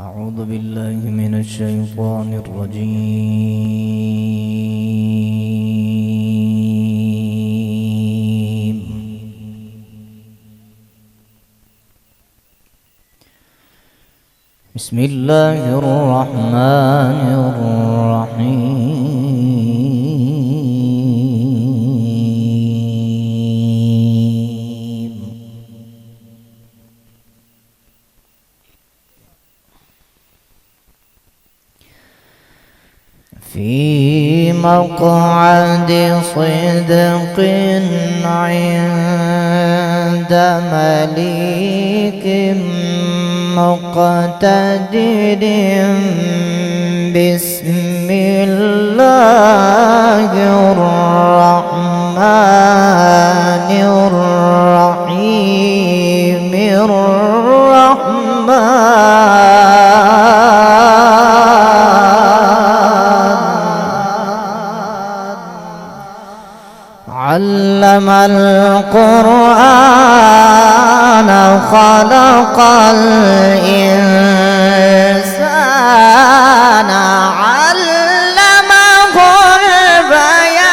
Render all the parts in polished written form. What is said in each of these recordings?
أعوذ بالله من الشيطان الرجيم. بسم الله الرحمن الرحيم. في مقعد صدق عند مليك مقتدر. بسم الله الرحمن الرحيم. علم القرآن خلق الإنسان علمه البيان.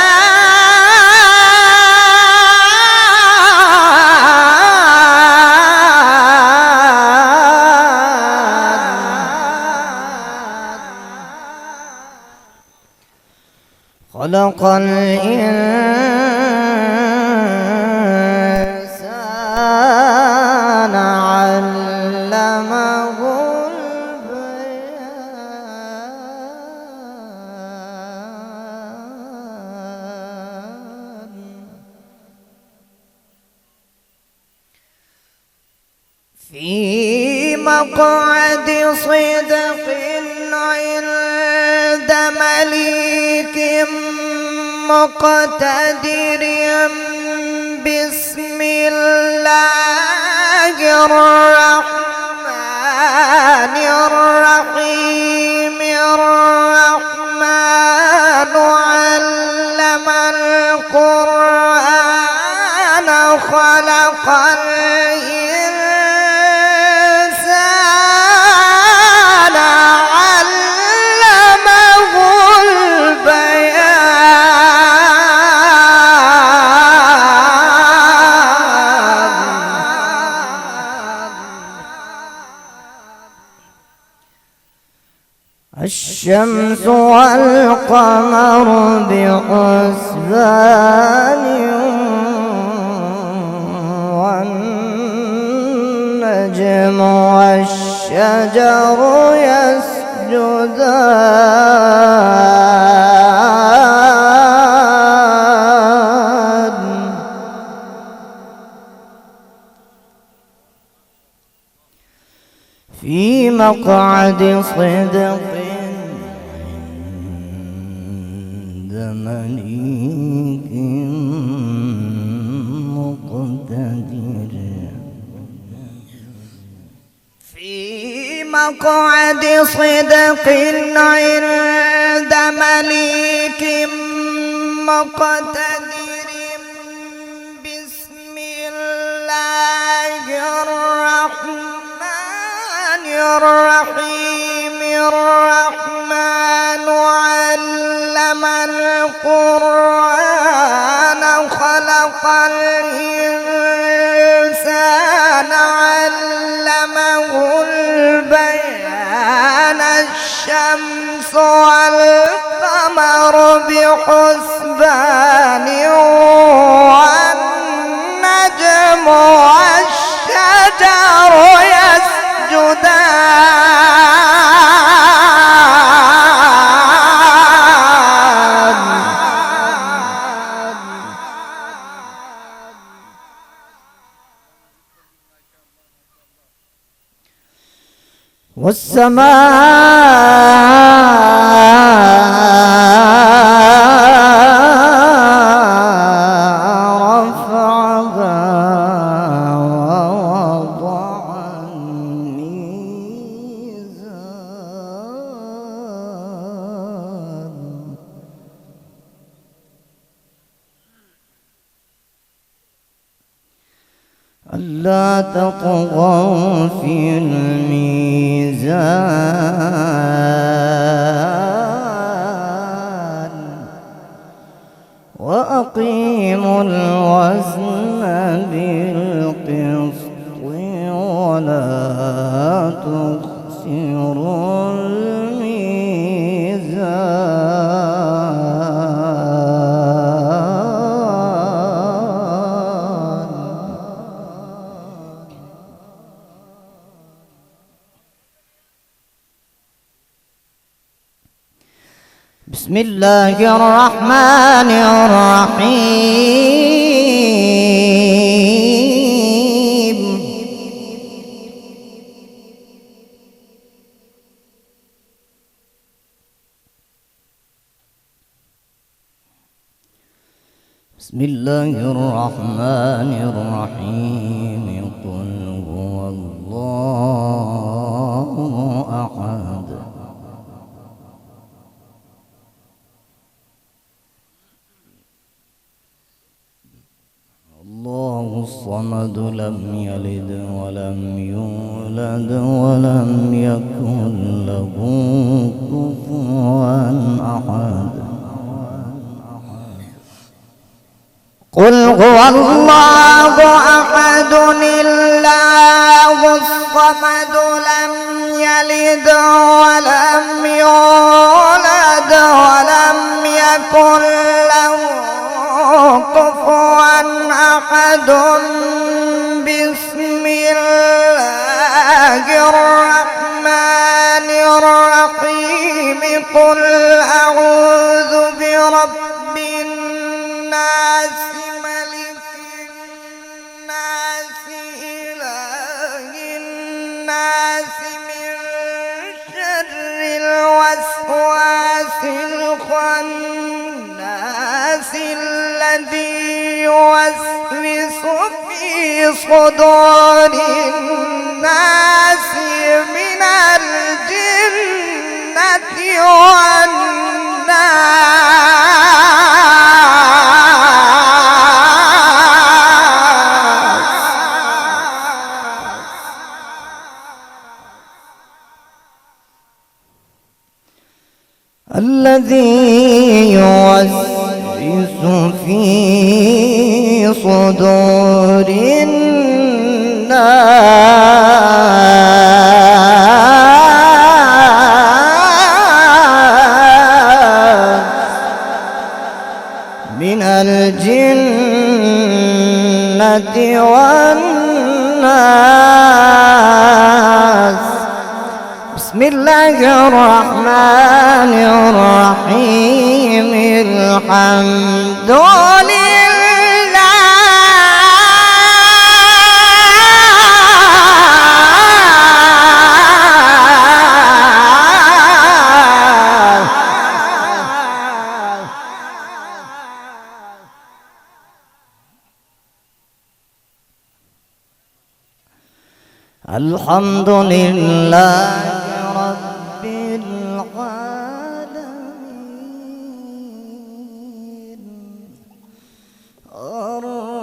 خلق الإنسان علمه البيان. في مقعد صدق عند مليك مقتدر. بسم الله الرحمن الرحيم. الرحمن علم القرآن خلق الإنسان علمه الشمس والقمر بحسبان والنجم والشجر يسجدان. في مقعد صدق مليك مقتدر. في مقعد صدق عند مليك مقتدر. بسم الله الرحمن الرحيم. الرحمن علم القرآن خلق الإنسان علمه البيان. الشمس والقمر بحسبان والنجم والشجر يسجدان. والسماء رفعها ووضع الميزان. ألا تطغوا في الميزان وأقيموا الوزن بالقسط ولا تخسروا الميزان. بسم الله الرحمن الرحيم. بسم الله الرحمن الرحيم. قل هو الله أحد الله الصمد لم يلد ولم يولد ولم يكن له كفوا أحد. قل هو الله أحد الله الصمد لم يلد ولم يولد ولم يكن له كفوا أحد. بسم الله الرحمن الرحيم. قل أعوذ برب الناس ملك الناس إله الناس من شر الوسواس الخناس الذي يوسوس في صدور الناس من الجنة والناس. الذي يوسوس في صدور الناس من الجنة والناس. بسم الله الرحمن الرحيم. الحمد الحمد لله رب العالمين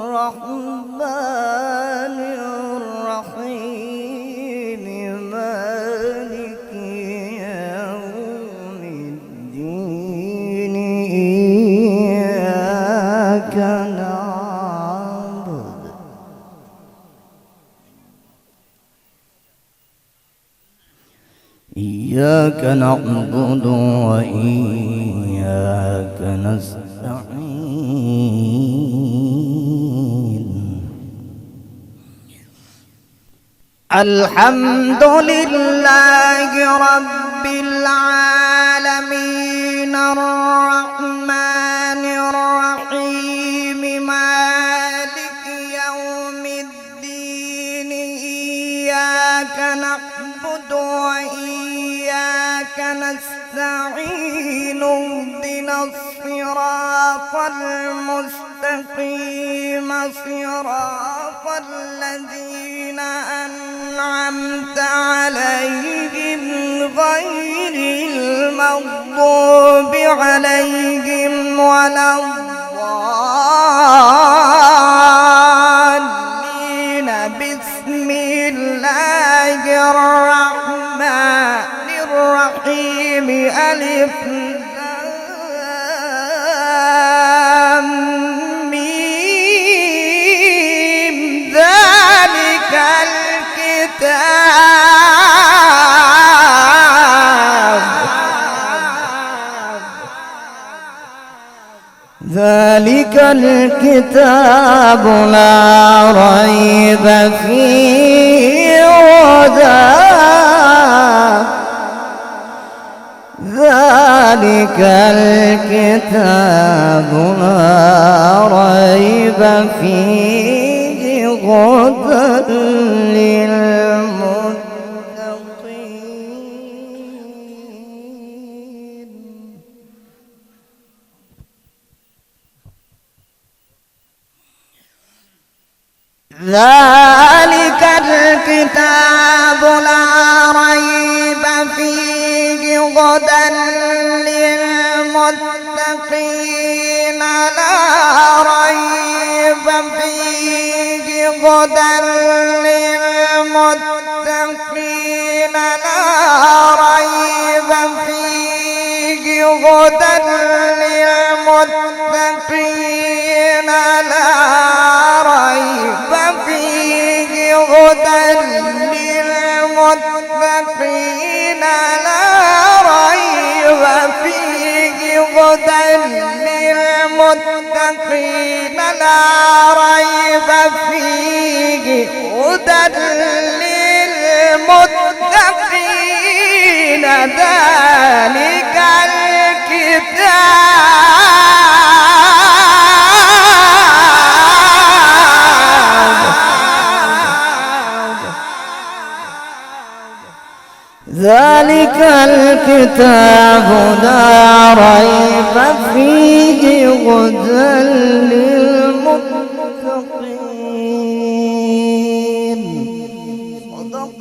الرحمن الرحيم مالك يوم الدين إياك نعبد وإياك نستعين. الحمد لله رب العالمين الرحمن الرحيم مالك يوم الدين إياك نعبد وإياك نستعين. اهدنا الصراط المستقيم صراط الذين أنعمت عليهم غير المغضوب عليهم ولا الضالين. الرحيم ألف لام ميم ذلك الكتاب لا ريب فيه ذلك الكتاب لا ريب فيه هدى للمتقين. ذلك الكتاب لا ريب فيه هدى للمتقين لا ريب فيه هدى للمتقين لا ريب فيه هدى للمتقين لا ريب فيه هدى للمتقين لا ريب فيه هدى للمتقين لا ريب فيه هدى للمتقين ذلك الكتاب لا ريب فيه هدى للمتقين. صدق